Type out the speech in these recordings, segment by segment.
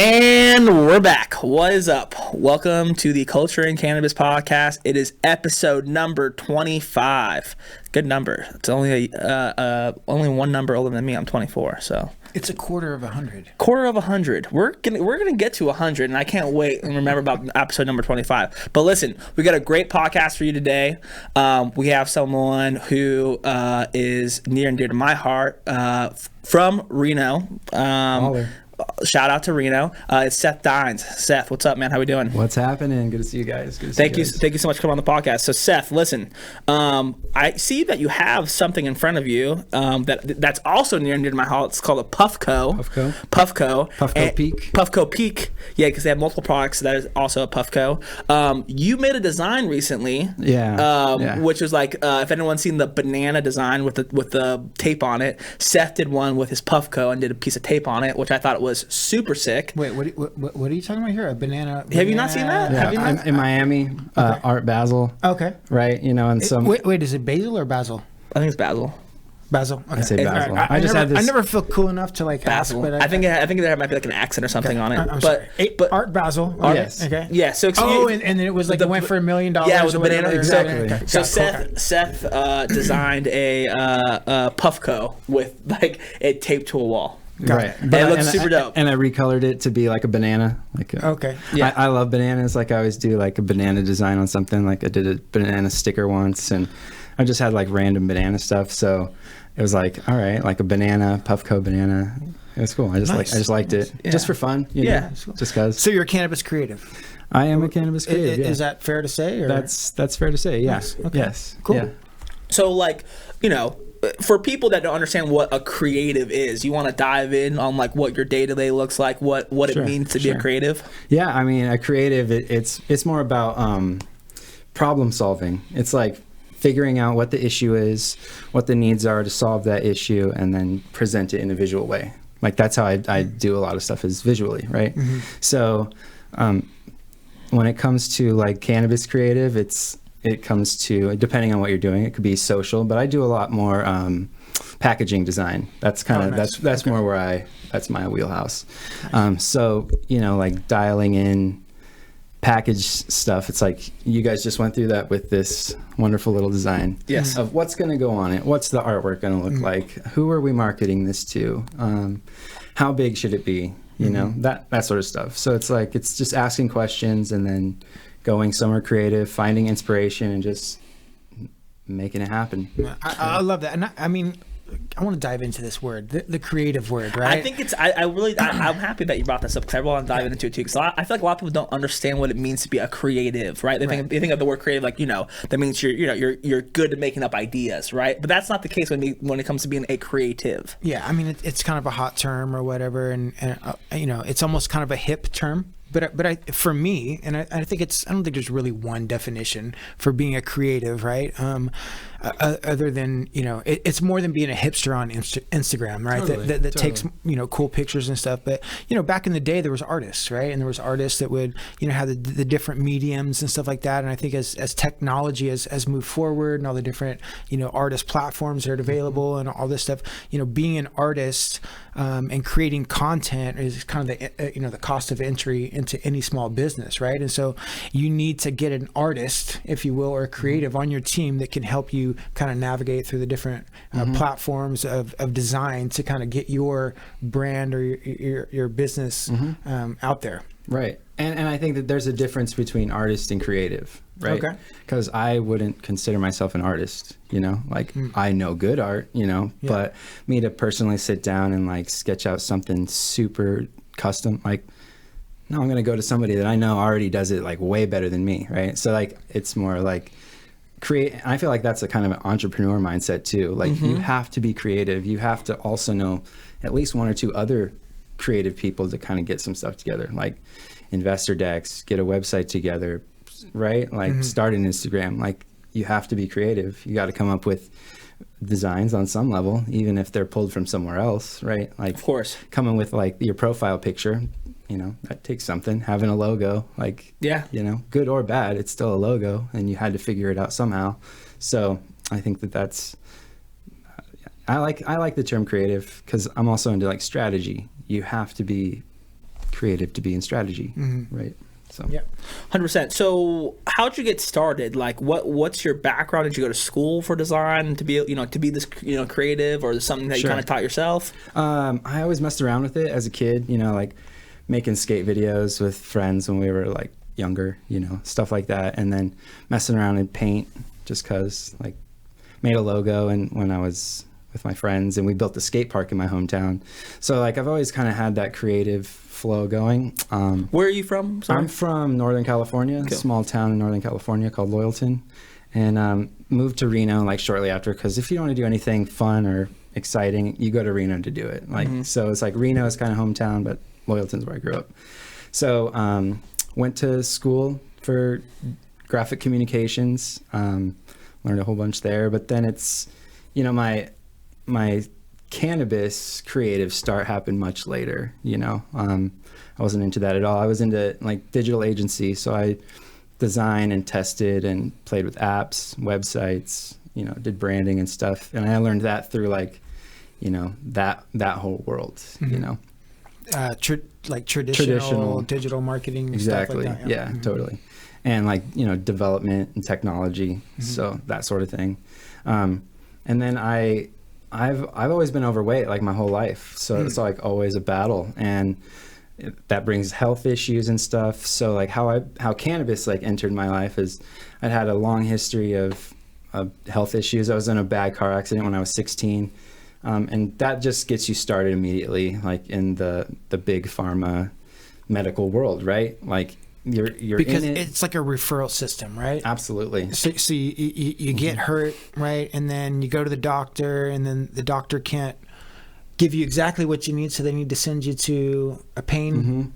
And we're back. What is up? Welcome to the Culture and Cannabis podcast. It is episode number 25. Good number. It's only one number older than me. I'm 24, so it's a quarter of 100. Quarter of 100. We're gonna get to 100, and I can't wait and remember about episode number 25. But listen, we got a great podcast for you today. We have someone who is near and dear to my heart, from Reno. Shout out to Reno. It's Seth Dines. Seth, what's up, man? How we doing? What's happening? Good to see you guys. Thank you so much for coming on the podcast. So, Seth, listen, I see that you have something in front of you that's also near and dear to my heart. It's called a Puffco. Puffco Peak. Puffco Peak. Yeah, because they have multiple products. That is also a Puffco. You made a design recently. Yeah. Which was like, if anyone's seen the banana design with the tape on it, Seth did one with his Puffco and did a piece of tape on it, which I thought was super sick. Wait, what are you talking about here? A banana? Have you not seen that? Yeah, I'm in Miami, Art Basel. Okay. Right, and some. Wait, is it basil or basil? I think it's Basil. Basil. Okay. I say Basil. I never feel cool enough to like Basil. ask, but I think there might be like an accent or something on it. But Art Basel. Yes. Okay. Yeah. So and then it was like it went for $1 million. Yeah, with the banana. Exactly. Okay. So Seth designed a Puffco with like it taped to a wall. Right. And it looks super dope. And I recolored it to be like a banana. Okay. Yeah. I love bananas. Like I always do like a banana design on something. Like I did a banana sticker once, and I just had like random banana stuff. So it was like, all right, like a banana, Puffco banana. It was cool. I just liked it. Yeah. Just for fun. You know, just cause. So you're a cannabis creative. I am a cannabis creative. Is that fair to say? Or? That's fair to say. Yeah. Nice. Okay. Yes. Cool. Yeah. So like, for people that don't understand what a creative is, you want to dive in on like what your day-to-day looks like, what it means to be a creative? Yeah, I mean, a creative, it's more about problem solving. It's like figuring out what the issue is, what the needs are to solve that issue, and then present it in a visual way. Like that's how I do a lot of stuff, is visually, right? Mm-hmm. So when it comes to like cannabis creative, it comes to, depending on what you're doing, it could be social, but I do a lot more packaging design. That's kind of nice. that's more where that's my wheelhouse. Nice. So like dialing in package stuff. It's like you guys just went through that with this wonderful little design. Yes. Of what's going to go on it. What's the artwork going to look like? Who are we marketing this to? How big should it be? That sort of stuff. So it's like it's just asking questions and then going somewhere creative, finding inspiration, and just making it happen. I love that. And I mean, I want to dive into this word, the creative word, right? I think I'm happy that you brought this up, because I want to dive into it too, because I feel like a lot of people don't understand what it means to be a creative, right? They think of the word creative like, that means you're good at making up ideas, right? But that's not the case when it comes to being a creative. Yeah, I mean, it's kind of a hot term or whatever, and it's almost kind of a hip term. But for me, and I don't think there's really one definition for being a creative, right? Other than, it's more than being a hipster on Instagram, right? Totally, that takes, cool pictures and stuff. But, back in the day, there was artists, right? And there was artists that would, have the different mediums and stuff like that. And I think as technology has moved forward and all the different, artist platforms that are available and all this stuff, being an artist and creating content is kind of the cost of entry into any small business, right? And so you need to get an artist, if you will, or a creative on your team that can help you kind of navigate through the different platforms of design to kind of get your brand or your business out there. Right. And I think that there's a difference between artist and creative, right? Okay. Because I wouldn't consider myself an artist, I know good art, but me to personally sit down and like sketch out something super custom, like, no, I'm going to go to somebody that I know already does it like way better than me, right? So like, it's more like I feel like that's a kind of an entrepreneur mindset too. Like you have to be creative. You have to also know at least one or two other creative people to kind of get some stuff together, like investor decks, get a website together, right? Like start an Instagram. Like you have to be creative. You got to come up with designs on some level, even if they're pulled from somewhere else, right? Like of course, coming with like your profile picture, that takes something. Having a logo, like, good or bad, it's still a logo, and you had to figure it out somehow. So I think that's I like the term creative, because I'm also into like strategy. You have to be creative to be in strategy, right? So Yeah. 100%. So how'd you get started? Like what's your background? Did you go to school for design to be, to be this, creative, or is it something that you kind of taught yourself? I always messed around with it as a kid, like making skate videos with friends when we were like younger, stuff like that. And then messing around in paint just cause like made a logo and when I was with my friends and we built the skate park in my hometown. So like I've always kind of had that creative flow going. Where are you from? Sorry? I'm from Northern California, a small town in Northern California called Loyalton, and moved to Reno like shortly after because if you don't want to do anything fun or exciting, you go to Reno to do it. Like so, it's like Reno is kind of hometown, but Loyalton's where I grew up. So went to school for graphic communications, learned a whole bunch there. But then it's my cannabis creative start happened much later. I wasn't into that at all. I was into like digital agency, so I designed and tested and played with apps, websites, did branding and stuff, and I learned that through like that whole world. Like traditional digital marketing and exactly stuff like that. Yeah, totally. And like development and technology, so that sort of thing. And then I've always been overweight like my whole life, so it's like always a battle, and that brings health issues and stuff. So like how cannabis like entered my life is I'd had a long history of health issues. I was in a bad car accident when I was 16, and that just gets you started immediately like in the big pharma medical world, right? Like you're because in it. It's like a referral system, right? Absolutely. So you get hurt, right? And then you go to the doctor, and then the doctor can't give you exactly what you need, so they need to send you to a pain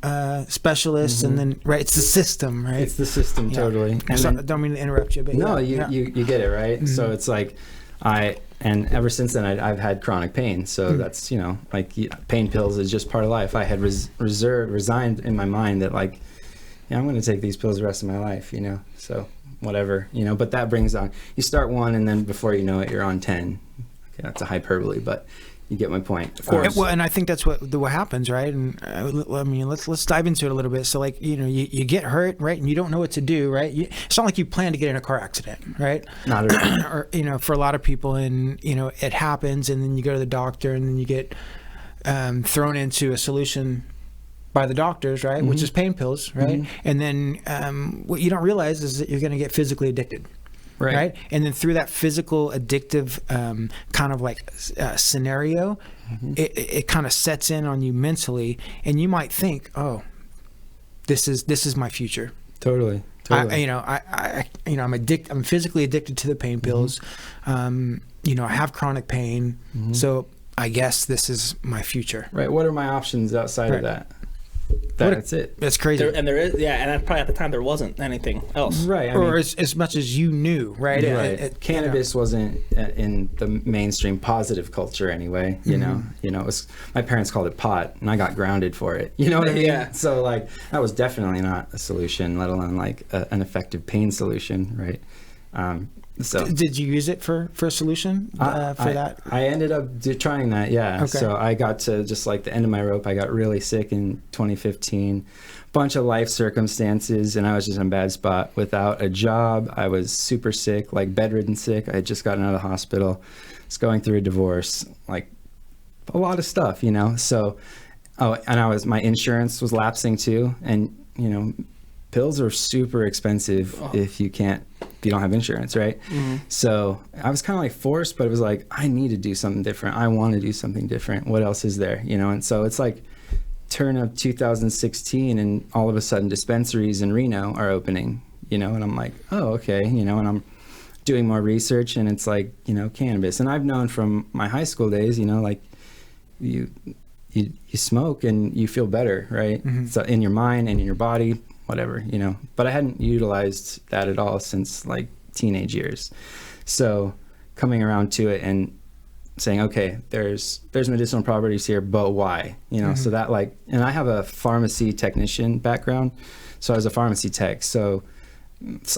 specialist, and then it's the system, right? It's the system, totally. And so, don't mean to interrupt you, but no, you get it, right? So it's like and ever since then I've had chronic pain, so that's like pain pills is just part of life. I had resigned in my mind that like I'm going to take these pills the rest of my life, so whatever, but that brings on, you start one and then before you know it, you're on 10. Okay, that's a hyperbole, but you get my point. Of course. Well, and I think that's what happens, right? And I mean, let's dive into it a little bit. So like, you get hurt, right? And you don't know what to do, right? It's not like you plan to get in a car accident, right? Not at all. Or, for a lot of people, and, it happens, and then you go to the doctor, and then you get thrown into a solution by the doctors, right? Which is pain pills, right? And then what you don't realize is that you're going to get physically addicted. Right. And then through that physical addictive kind of like scenario, it kind of sets in on you mentally, and you might think, oh, this is my future. Totally. I'm physically addicted to the pain pills. I have chronic pain. So I guess this is my future. Right. What are my options outside of that? That's it. That's crazy. And there is, and probably at the time there wasn't anything else. Right. Or as much as you knew, right? Cannabis wasn't in the mainstream positive culture anyway. It was, my parents called it pot, and I got grounded for it. You know what I mean? Yeah. So like that was definitely not a solution, let alone like an effective pain solution, right? So did you use it for a solution for that? I ended up trying that, yeah. Okay. So I got to just like the end of my rope. I got really sick in 2015. Bunch of life circumstances, and I was just in a bad spot. Without a job, I was super sick, like bedridden sick. I had just gotten out of the hospital. Was going through a divorce, like a lot of stuff, So, and my insurance was lapsing too, and pills are super expensive if you don't have insurance, right? So I was kind of like forced, but it was like, I need to do something different. I want to do something different. What else is there? And so it's like turn of 2016, and all of a sudden dispensaries in Reno are opening, and I'm like, oh, okay, and I'm doing more research, and it's like, cannabis. And I've known from my high school days, like you smoke and you feel better, right? So in your mind and in your body, whatever, but I hadn't utilized that at all since like teenage years. So coming around to it and saying, okay, there's medicinal properties here, but why? So that like, and I have a pharmacy technician background, so I was a pharmacy tech. So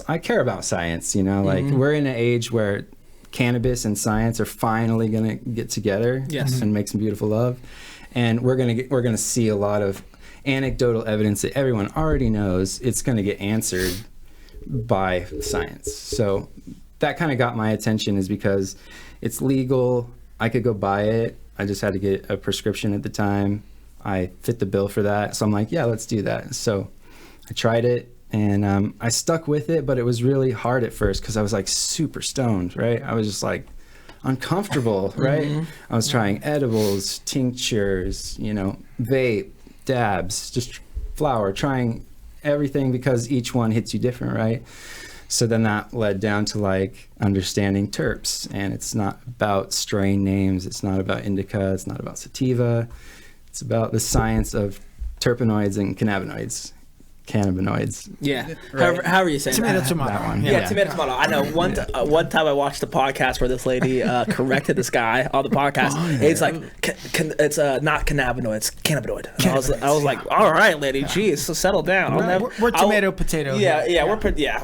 I care about science, like we're in an age where cannabis and science are finally going to get together and make some beautiful love. And we're going to see a lot of anecdotal evidence that everyone already knows, it's going to get answered by science. So that kind of got my attention, is because it's legal. I could go buy it. I just had to get a prescription at the time. I fit the bill for that. So I'm like, yeah, let's do that. So I tried it, and I stuck with it, but it was really hard at first because I was like super stoned, right? I was just like uncomfortable, right? Mm-hmm. I was trying edibles, tinctures, vape, dabs, just flower, trying everything because each one hits you different, right? So then that led down to like understanding terps, and it's not about strain names, it's not about indica, it's not about sativa, it's about the science of terpenoids and cannabinoids. Yeah. Right. However you say tomato, that. tomato. That one. Yeah, tomato. I know one time I watched a podcast where this lady corrected this guy on the podcast. It's like it's not cannabinoid, it's cannabinoid. And I was like, all right, lady, geez, so settle down. We're tomato, potato. Yeah,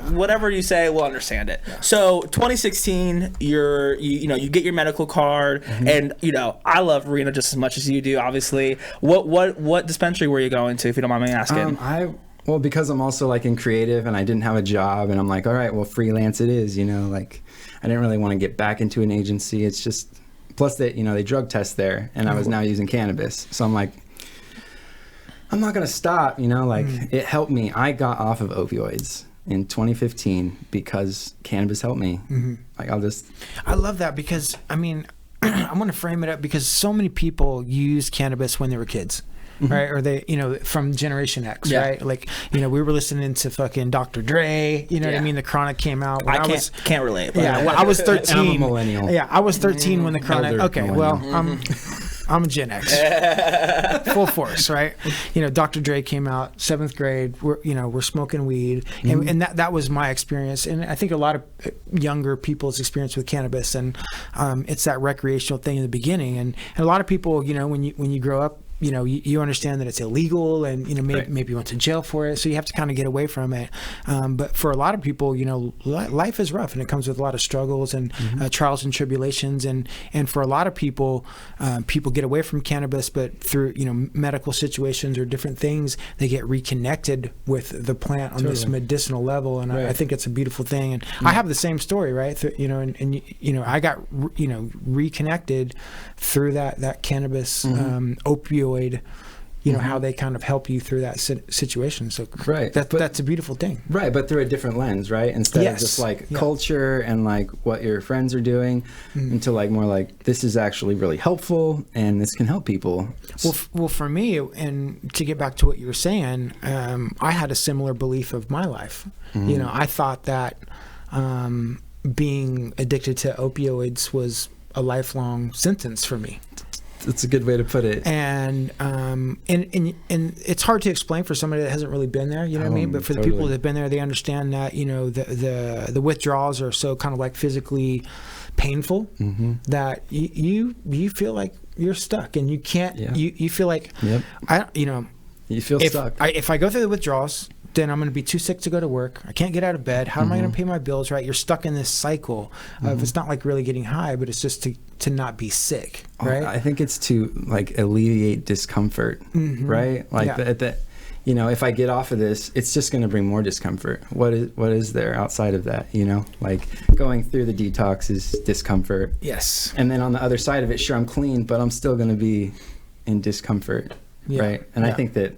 whatever you say, we'll understand it. Yeah. So 2016, you get your medical card, and I love Reno just as much as you do. Obviously, what dispensary were you going to, if you don't mind me asking? Well, because I'm also like in creative and I didn't have a job, and I'm like, all right, well, freelance it is, like I didn't really want to get back into an agency. It's just, plus that, they drug test there, and I was now using cannabis. So I'm like, I'm not going to stop, it helped me. I got off of opioids in 2015 because cannabis helped me. Like I love that, because I want to frame it up, because so many people use cannabis when they were kids. Right, or they, from Generation X, right? Like, we were listening to fucking Dr. Dre. What I mean? The Chronic came out. When I can't relate. But yeah, well, I was 13. I'm a millennial. Yeah, I was 13 when the Chronic. Okay, well, I'm a Gen X, full force, right? Dr. Dre came out, 7th grade. We're smoking weed, and that was my experience, and I think a lot of younger people's experience with cannabis, and it's that recreational thing in the beginning, and a lot of people, when you grow up, you understand that it's illegal, and maybe you went to jail for it, so you have to kind of get away from it. But for a lot of people, life is rough, and it comes with a lot of struggles and trials and tribulations. And for a lot of people, people get away from cannabis, but through medical situations or different things, they get reconnected with the plant on this medicinal level. And I think it's a beautiful thing. And I have the same story, right? I got reconnected through that cannabis opioid, how they kind of help you through that situation. So that's a beautiful thing. Right, but through a different lens, right? Instead of just like culture and like what your friends are doing, into like more like, this is actually really helpful and this can help people. Well, for me, and to get back to what you were saying, I had a similar belief of my life. I thought that being addicted to opioids was a lifelong sentence for me. That's a good way to put it. And it's hard to explain for somebody that hasn't really been there, what I mean? But for the people that have been there, they understand that, the withdrawals are so kind of like physically painful that you feel like you're stuck, and you can't, you feel like, you feel stuck. If I go through the withdrawals, then I'm going to be too sick to go to work. I can't get out of bed. How am I going to pay my bills, right? You're stuck in this cycle of, it's not like really getting high, but it's just to not be sick, right? I think it's to like alleviate discomfort, right? Like if I get off of this, it's just going to bring more discomfort. What is there outside of that? Like going through the detox is discomfort. Yes. And then on the other side of it, sure, I'm clean, but I'm still going to be in discomfort, right? And I think that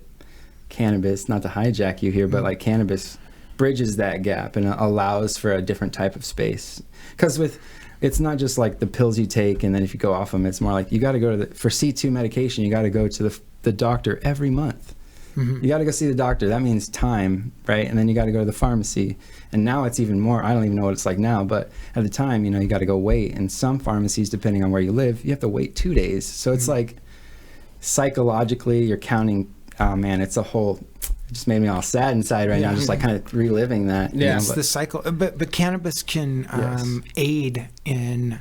cannabis, not to hijack you here, but like cannabis bridges that gap and allows for a different type of space. Because it's not just like the pills you take and then if you go off them, it's more like you got to go for C2 medication, you got to go to the doctor every month. You got to go see the doctor. That means time, right? And then you got to go to the pharmacy. And now it's even more, I don't even know what it's like now, but at the time, you got to go wait. And some pharmacies, depending on where you live, you have to wait 2 days. So it's like psychologically you're counting. Oh man, it just made me all sad inside right now, just like kind of reliving that. Yeah, it's the cycle. But cannabis can aid in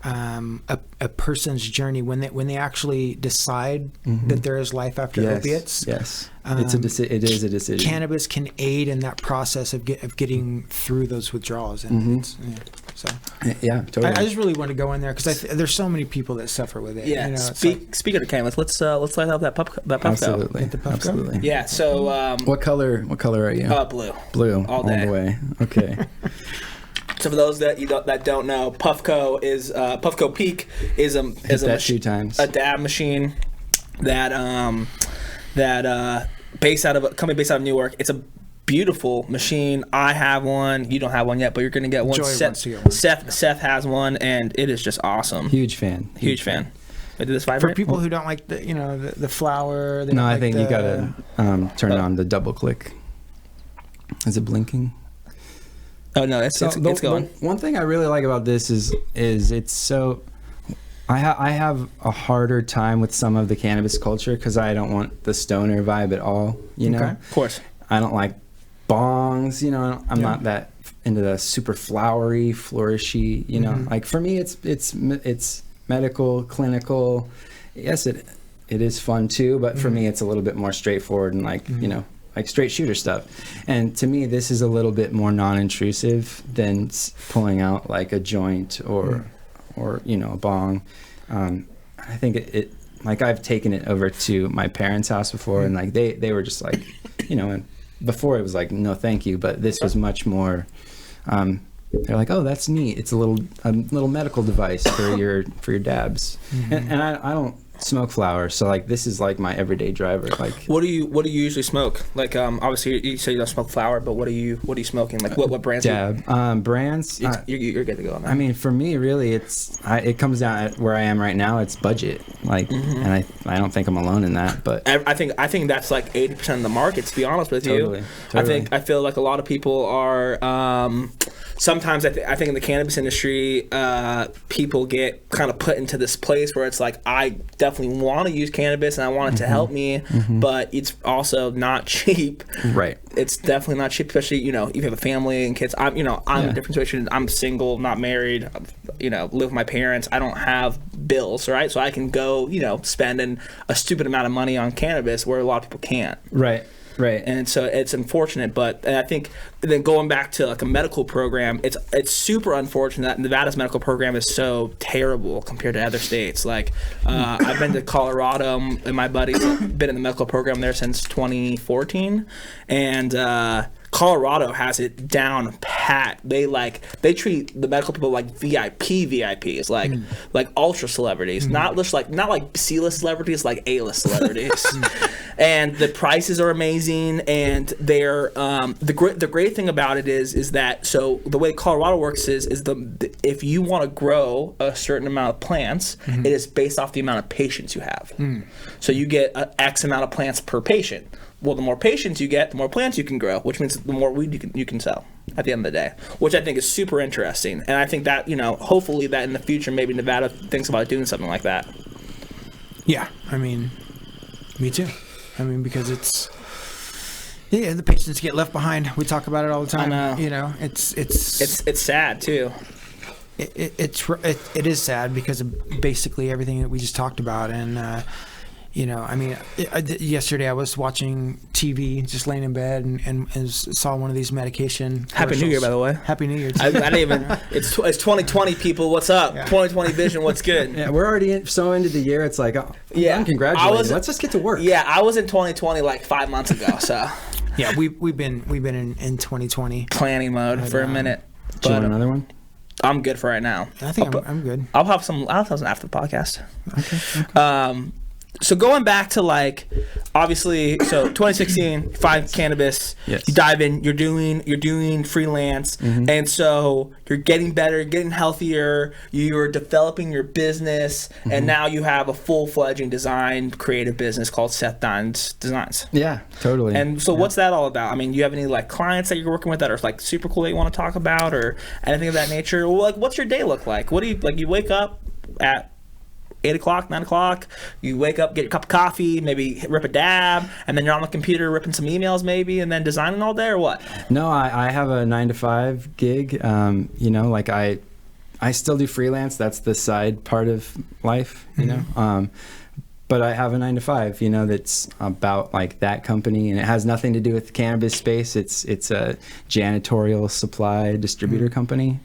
a person's journey when they actually decide that there is life after opiates. Yes, it is a decision. Cannabis can aid in that process of getting through those withdrawals. And So Yeah, totally. I just really want to go in there because there's so many people that suffer with it. Yeah. You know, Speaking of cannabis, let's light up that puff. Absolutely. Get the puff go? Absolutely. Yeah. So What color are you? blue. Blue. all day. the way. Okay. So for those that don't know, Puffco is Puffco Peak is a that 2 times. a dab machine that based out of a company based out of Newark. It's a beautiful machine. I have one. You don't have one yet, but you're going to get one. Joy wants to get one. Seth has one, and it is just awesome. Huge fan. Huge fan. Wait, did this For vibrate? people who don't like the flower. They No, don't I like think you gotta turn it on the double click. Is it blinking? Oh no, it's going. One thing I really like about this is it's so. I have a harder time with some of the cannabis culture because I don't want the stoner vibe at all. You know, Of course. I don't like bongs. You know, I'm not that into the super flowery, flourishy. You know, like for me, it's medical, clinical. Yes, it is fun too, but for me, it's a little bit more straightforward and like you know. Like straight shooter stuff. And to me, this is a little bit more non-intrusive than pulling out like a joint or you know, a bong. I think it like I've taken it over to my parents' house before and like they were just like, you know, and before it was like, no, thank you. But this was much more, they're like, oh, that's neat. It's a little medical device for your dabs. And I don't smoke flower, so like this is like my everyday driver. Like what do you usually smoke? Like obviously you say you don't smoke flower, but what are you smoking? Like what brands? Dab brands. You're good to go on that. I mean, for me, really, it comes down at where I am right now. It's budget, like, and I don't think I'm alone in that. But I think that's like 80% of the market. To be honest with Totally. you, I feel like a lot of people are. Sometimes I think in the cannabis industry, people get kind of put into this place where it's like, I definitely want to use cannabis and I want it to help me, but it's also not cheap. Right. It's definitely not cheap, especially, you know, if you have a family and kids. I'm in a different situation. I'm single, not married, you know, live with my parents. I don't have bills, right? So I can go, you know, spending a stupid amount of money on cannabis where a lot of people can't. Right. And so it's unfortunate, but I think then going back to like a medical program, it's super unfortunate that Nevada's medical program is so terrible compared to other states. Like I've been to Colorado, and my buddy's been in the medical program there since 2014, and Colorado has it down pat. They treat the medical people like VIPs, like ultra celebrities, not like C-list celebrities, like A-list celebrities. And the prices are amazing, and they're the great thing about it is that, so the way Colorado works is if you want to grow a certain amount of plants, it is based off the amount of patients you have. So you get X amount of plants per patient. Well, the more patients you get, the more plants you can grow, which means the more weed you can sell at the end of the day, which I think is super interesting. And I think that, you know, hopefully that in the future, maybe Nevada thinks about doing something like that. Yeah, I mean, me too. I mean, because the patients get left behind. We talk about it all the time. I know. You know, it's sad too. It is sad because of basically everything that we just talked about. And you know, I mean, yesterday I was watching TV, just laying in bed, and saw one of these medication. Happy New Year, by the way. Happy New Year. I didn't even. It's 2020, people. What's up? Yeah. 2020 vision. What's good? Yeah, we're already so into the year. It's like, Yeah. congratulations. Let's just get to work. Yeah, I was in 2020 like 5 months ago. So Yeah, we've been in 2020 planning mode for a minute. Do you want another one? I'm good for right now. I think I'm good. I'll have some after the podcast. Okay. So going back to like, obviously, so 2016, find cannabis. Yes. You dive in. You're doing freelance, and so you're getting better, getting healthier. You're developing your business, and now you have a full-fledged design creative business called Seth Designs. Yeah, totally. And so, what's that all about? I mean, you have any like clients that you're working with that are like super cool that you want to talk about, or anything of that nature? Well, like, what's your day look like? What do you like? You wake up at 8 o'clock, 9 o'clock, you wake up, get your cup of coffee, maybe rip a dab, and then you're on the computer ripping some emails maybe, and then designing all day, or what? No, I have a 9-to-5 gig. You know, like I still do freelance. That's the side part of life, you know. But I have a 9-to-5, you know, that's about like that company, and it has nothing to do with the cannabis space. It's a janitorial supply distributor company.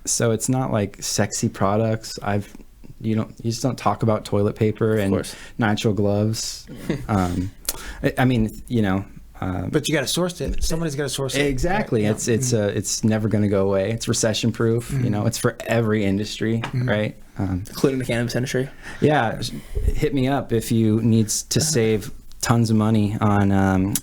So it's not like sexy products. You just don't talk about toilet paper and nitrile gloves. I mean, but you got to source it. Somebody's got to source it. Exactly. Right? It's never going to go away. It's recession proof. It's for every industry, right? Including the cannabis industry. Yeah. Hit me up if you need to save tons of money on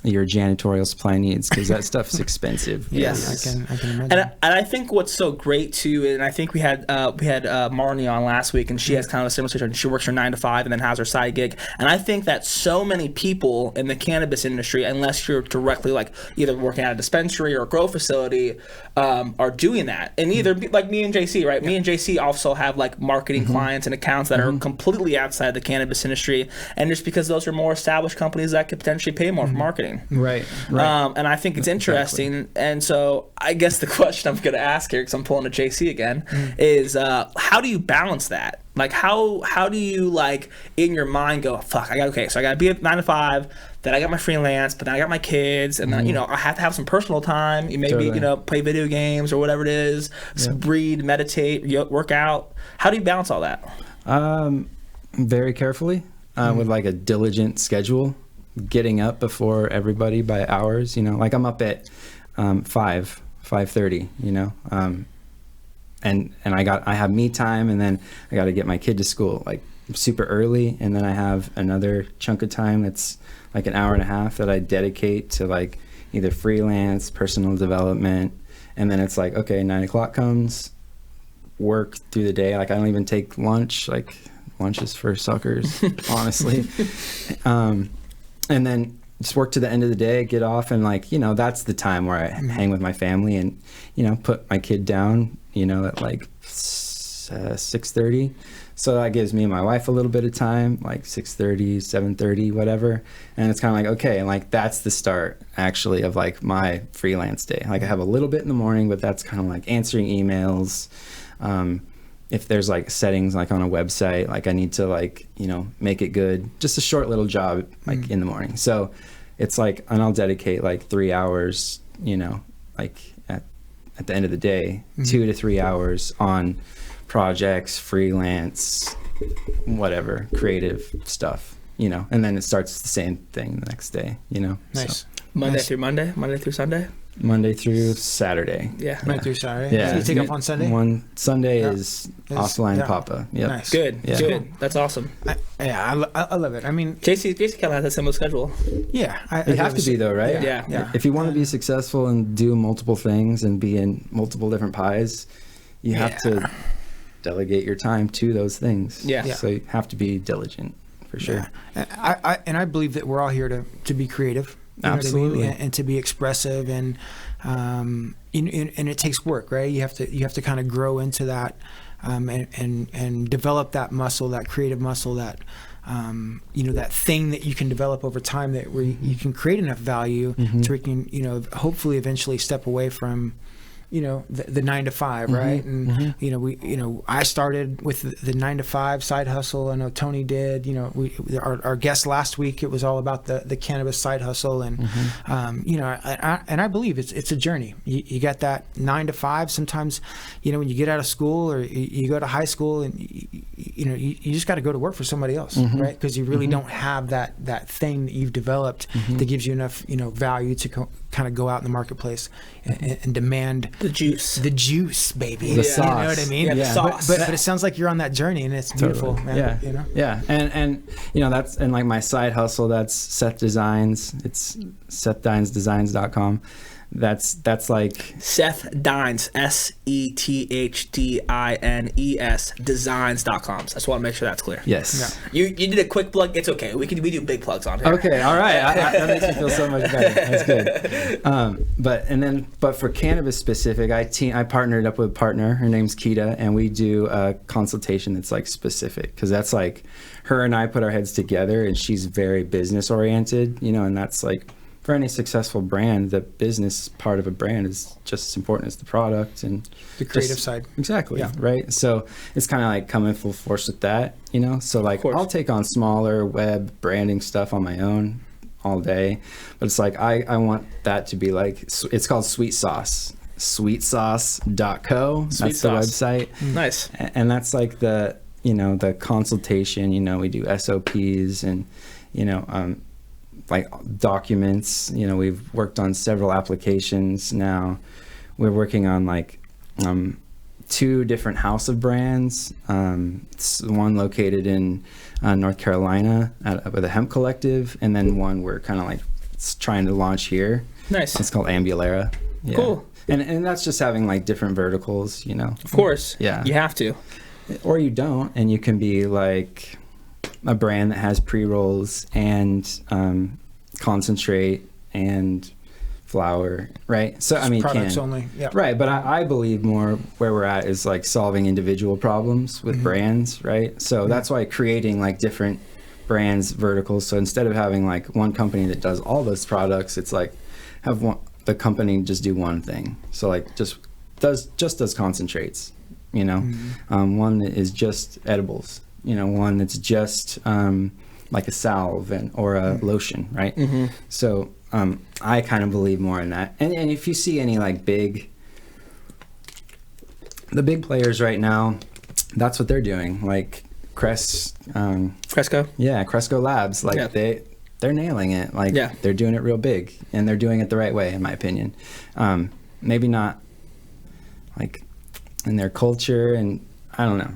your janitorial supply needs, because that stuff is expensive. Yes, I can imagine. And I think what's so great too, and I think we had Marnie on last week, and she has kind of a similar situation. She works her 9 to 5 and then has her side gig. And I think that so many people in the cannabis industry, unless you're directly like either working at a dispensary or a grow facility, are doing that. And either like me and JC, right? Me and JC also have like marketing clients and accounts that are completely outside the cannabis industry, and just because those are more established companies that could potentially pay more for marketing. Right. And I think it's interesting. Exactly. And so I guess the question I'm going to ask here, because I'm pulling a JC again, is how do you balance that? Like how do you like in your mind go, fuck, so I got to be at 9 to 5, then I got my freelance, but then I got my kids, and then, I have to have some personal time. You maybe, play video games or whatever it is, read, meditate, work out. How do you balance all that? Very carefully, with like a diligent schedule. Getting up before everybody by hours, like I'm up at 5:30, and I have me time, and then I got to get my kid to school like super early, and then I have another chunk of time that's like an hour and a half that I dedicate to like either freelance, personal development, and then it's like, okay, 9 o'clock comes, work through the day. Like I don't even take lunch. Like lunch is for suckers, honestly. And then just work to the end of the day, get off, and like, that's the time where I hang with my family and, put my kid down, at like 6:30. So that gives me and my wife a little bit of time, like 6:30, 7:30, whatever. And it's kind of like, okay, and like that's the start actually of like my freelance day. Like I have a little bit in the morning, but that's kind of like answering emails. If there's like settings like on a website, like I need to like, make it good, just a short little job like in the morning. So it's like, and I'll dedicate like 3 hours, like at the end of the day, 2 to 3 hours on projects, freelance, whatever, creative stuff, and then it starts the same thing the next day, Nice. So. Monday through Sunday? Monday through Saturday. Yeah. Monday through Saturday. Yeah. So you take off on Sunday? One Sunday is offline Papa. Yep. Nice. Good. Yeah. Good. That's awesome. I love it. I mean, JC kind of has a similar schedule. Yeah. You have to be though, right? Yeah. If you want to be successful and do multiple things and be in multiple different pies, you have to delegate your time to those things. Yeah. So you have to be diligent for sure. Yeah. I believe that we're all here to be creative. Absolutely. And to be expressive, and and it takes work, right? You have to kind of grow into that, and develop that muscle, that creative muscle, that that thing that you can develop over time, that where you can create enough value to where you can hopefully eventually step away from the 9 to 5, right? And I started with the 9 to 5 side hustle. I know Tony did. Our guest last week, it was all about the cannabis side hustle, and I believe it's a journey. You got that 9 to 5. Sometimes, when you get out of school or you go to high school, and you just got to go to work for somebody else, right? Because you really don't have that thing that you've developed that gives you enough value to kind of go out in the marketplace and demand the juice, baby. The sauce. You know what I mean? Yeah, the sauce. But it sounds like you're on that journey, and it's beautiful, man. Yeah. And that's, and like my side hustle, that's Seth Designs. It's SethDinesDesigns.com. That's like Seth Dines, SETHDINES designs.com. So I just want to make sure that's clear. Yes. You did a quick plug. It's okay. We do big plugs on here. Okay. All right. That makes me feel so much better. That's good. But for cannabis specific, I partnered up with a partner. Her name's Kita, and we do a consultation that's like specific, because that's like her and I put our heads together, and she's very business oriented, and that's like, for any successful brand, the business part of a brand is just as important as the product and the creative side. Exactly. Yeah. Right. So it's kind of like coming full force with that, So like I'll take on smaller web branding stuff on my own all day, but it's like I want that to be like, it's called sweet sauce. sweetsauce.co. Sweet That's sauce. the website. Nice. And that's like the consultation, we do SOPs and, like documents. We've worked on several applications now. We're working on like 2 different house of brands. One located in North Carolina with a hemp collective, and then one we're kind of like trying to launch here. Nice. It's called Ambulera. Yeah. Cool. And that's just having like different verticals, Of course. Yeah. You have to. Or you don't, and you can be like a brand that has pre-rolls and concentrate and flower, right? So I mean, products only. Yeah. Right, but I believe more where we're at is like solving individual problems with brands, right? So that's why creating like different brands, verticals. So instead of having like one company that does all those products, it's like have the company just do one thing. So like just does concentrates, one that is just edibles, one that's just like a salve or a lotion, right? So I kind of believe more in that. And if you see any like the big players right now, that's what they're doing. Like Cresco. Yeah, Cresco Labs. Like they're nailing it. Like they're doing it real big, and they're doing it the right way, in my opinion. Maybe not like in their culture, and I don't know.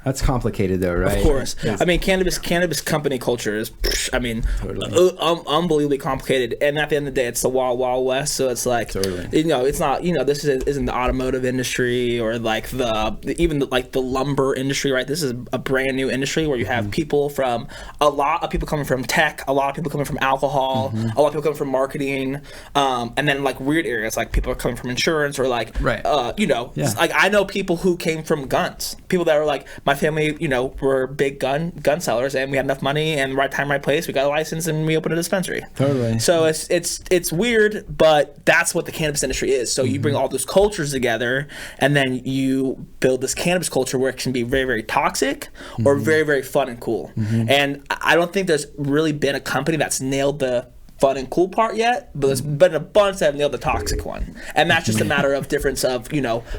That's complicated though, right? Of course. I mean, cannabis company culture is, totally. Unbelievably complicated. And at the end of the day, it's the wild, wild west. So it's like, it's not, this isn't the automotive industry or like the lumber industry, right? This is a brand new industry where you have a lot of people coming from tech, a lot of people coming from alcohol, a lot of people coming from marketing, and then like weird areas, like people are coming from insurance or like, like I know people who came from guns, people that were like, my family, were big gun sellers, and we had enough money and right time, right place. We got a license and we opened a dispensary. Totally. So it's weird, but that's what the cannabis industry is. So you bring all those cultures together, and then you build this cannabis culture where it can be very, very toxic or very, very fun and cool. And I don't think there's really been a company that's nailed the fun and cool part yet, but there's been a bunch that have nailed the toxic one. And that's just a matter of difference of,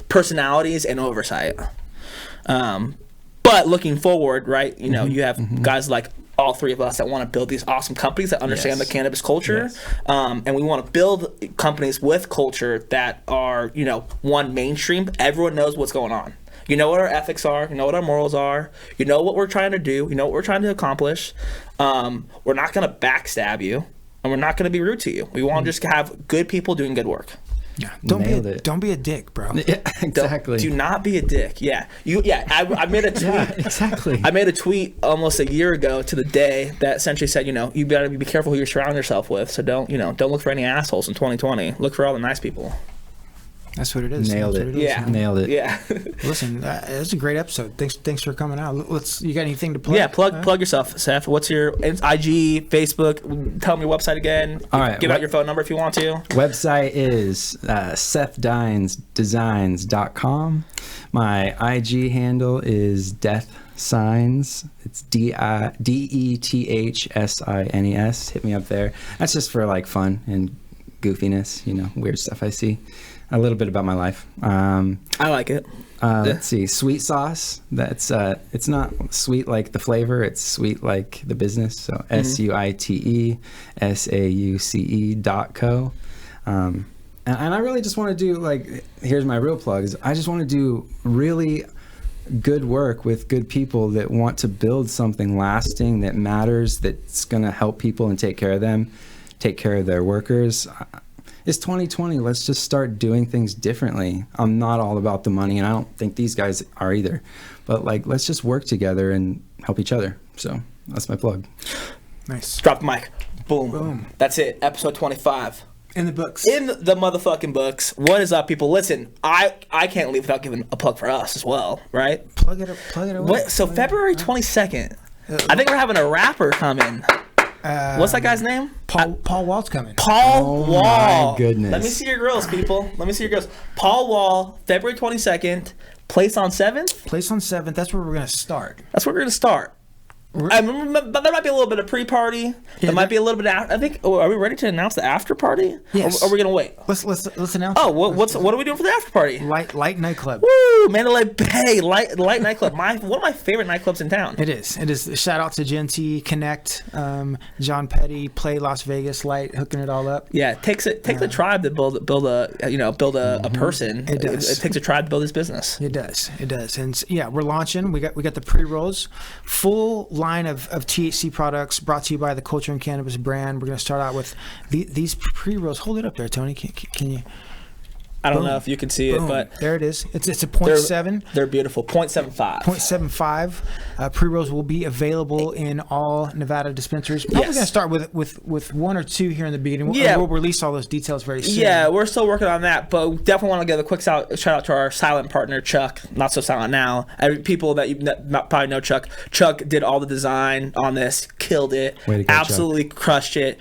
personalities and oversight. But looking forward, right, you have guys like all 3 of us that want to build these awesome companies that understand the cannabis culture. And we want to build companies with culture that are, one, mainstream. Everyone knows what's going on. You know what our ethics are. You know what our morals are. You know what we're trying to do. You know what we're trying to accomplish. We're not going to backstab you, and we're not going to be rude to you. We want to just have good people doing good work. Yeah, don't be a dick, bro. Yeah, exactly. Do not be a dick. Yeah, I made a tweet. Yeah, exactly. I made a tweet almost a year ago to the day that essentially said, you gotta be careful who you surround yourself with. So don't look for any assholes in 2020. Look for all the nice people. That's what it is. Nailed it. Yeah. Nailed it. Yeah. Listen, it was a great episode. Thanks for coming out. You got anything to plug? Yeah, plug yourself, Seth. What's your IG, Facebook? Tell me your website again. All right. Give out your phone number if you want to. Website is SethDinesDesigns.com. My IG handle is Death Signs. It's DETHSINES. Hit me up there. That's just for like fun and goofiness, weird stuff I see. A little bit about my life. I like it. Let's see, Sweet Sauce. That's it's not sweet like the flavor. It's sweet like the business. So SUITESAUCE.co. And I really just want to do here's my real plug. Is I just want to do really good work with good people that want to build something lasting that matters, that's going to help people and take care of them, take care of their workers. It's 2020. Let's just start doing things differently. I'm not all about the money, and I don't think these guys are either. But let's just work together and help each other. So that's my plug. Nice. Drop the mic. Boom. That's it. Episode 25. In the books. In the motherfucking books. What is up, people? Listen, I can't leave without giving a plug for us as well, right? Plug it away. So February 22nd, I think we're having a rapper come in. What's that guy's name? Paul Wall's coming. Paul Wall. My goodness. Let me see your grills, people. Let me see your grills. Paul Wall, February 22nd. Place on 7th? Place on 7th. That's where we're going to start. That's where we're going to start. I remember, but there might be a little bit of pre-party. There might be a little bit of, I think. Are we ready to announce the after party? Yes. Or are we gonna wait? Let's announce. Oh, what are we doing for the after party? Light nightclub. Woo! Mandalay Bay Light nightclub. One of my favorite nightclubs in town. It is. Shout out to Genty, Connect, John Petty, Play Las Vegas, Light, hooking it all up. Yeah, it takes a tribe to build a person. It does. It takes a tribe to build this business. It does. And yeah, we're launching. We got the pre-rolls, full line of THC products brought to you by the Culture and Cannabis brand. We're going to start out with these pre-rolls. Hold it up there, Tony. Can you? I don't know if you can see it, but there it is. It's a 0.7. They're beautiful. 0.75. 0.75. Pre-rolls will be available in all Nevada dispensaries. Probably going to start with one or two here in the beginning. We'll release all those details very soon. Yeah, we're still working on that, but we definitely want to give a quick shout out to our silent partner, Chuck. Not so silent now. People that you probably know Chuck. Chuck did all the design on this, killed it, absolutely crushed it.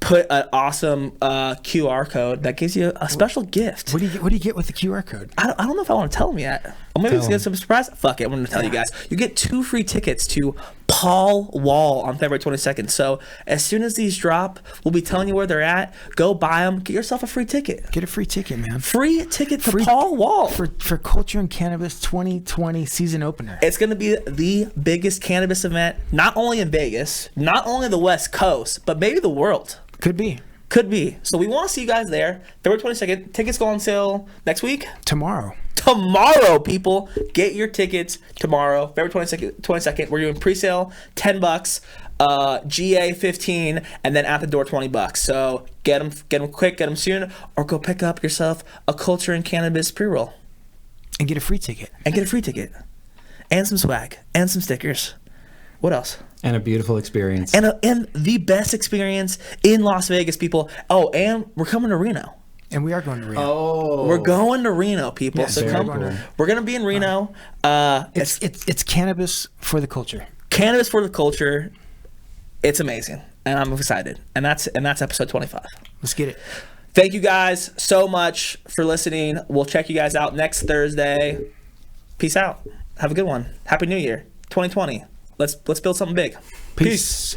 Put an awesome QR code that gives you a special gift. What do you get with the QR code? I don't know if I want to tell them yet. Or maybe it's get some surprise. Fuck it, I'm going to tell you guys. You get 2 free tickets to Paul Wall on February 22nd. So as soon as these drop, we'll be telling you where they're at. Go buy them. Get yourself a free ticket. Get a free ticket, man. Free ticket to Paul Wall for Culture and Cannabis 2020 season opener. It's going to be the biggest cannabis event, not only in Vegas, not only the West Coast, but maybe the world. Could be. So we want to see you guys there. February 22nd. Tickets go on sale next week. Tomorrow, people. Get your tickets tomorrow. February 22nd. We're doing pre-sale, $10. GA 15, and then at the door $20. So get them quick, get them soon, or go pick up yourself a Culture and Cannabis pre-roll. And get a free ticket. And some swag. And some stickers. What else? And a beautiful experience. And the best experience in Las Vegas, people. Oh, and we're coming to Reno. And we are going to Reno. Oh, we're going to Reno, people. Yes, so come. We're going to be in Reno. It's cannabis for the culture. Cannabis for the culture. It's amazing, and I'm excited. And that's episode 25. Let's get it. Thank you guys so much for listening. We'll check you guys out next Thursday. Peace out. Have a good one. Happy New Year, 2020. Let's build something big. Peace.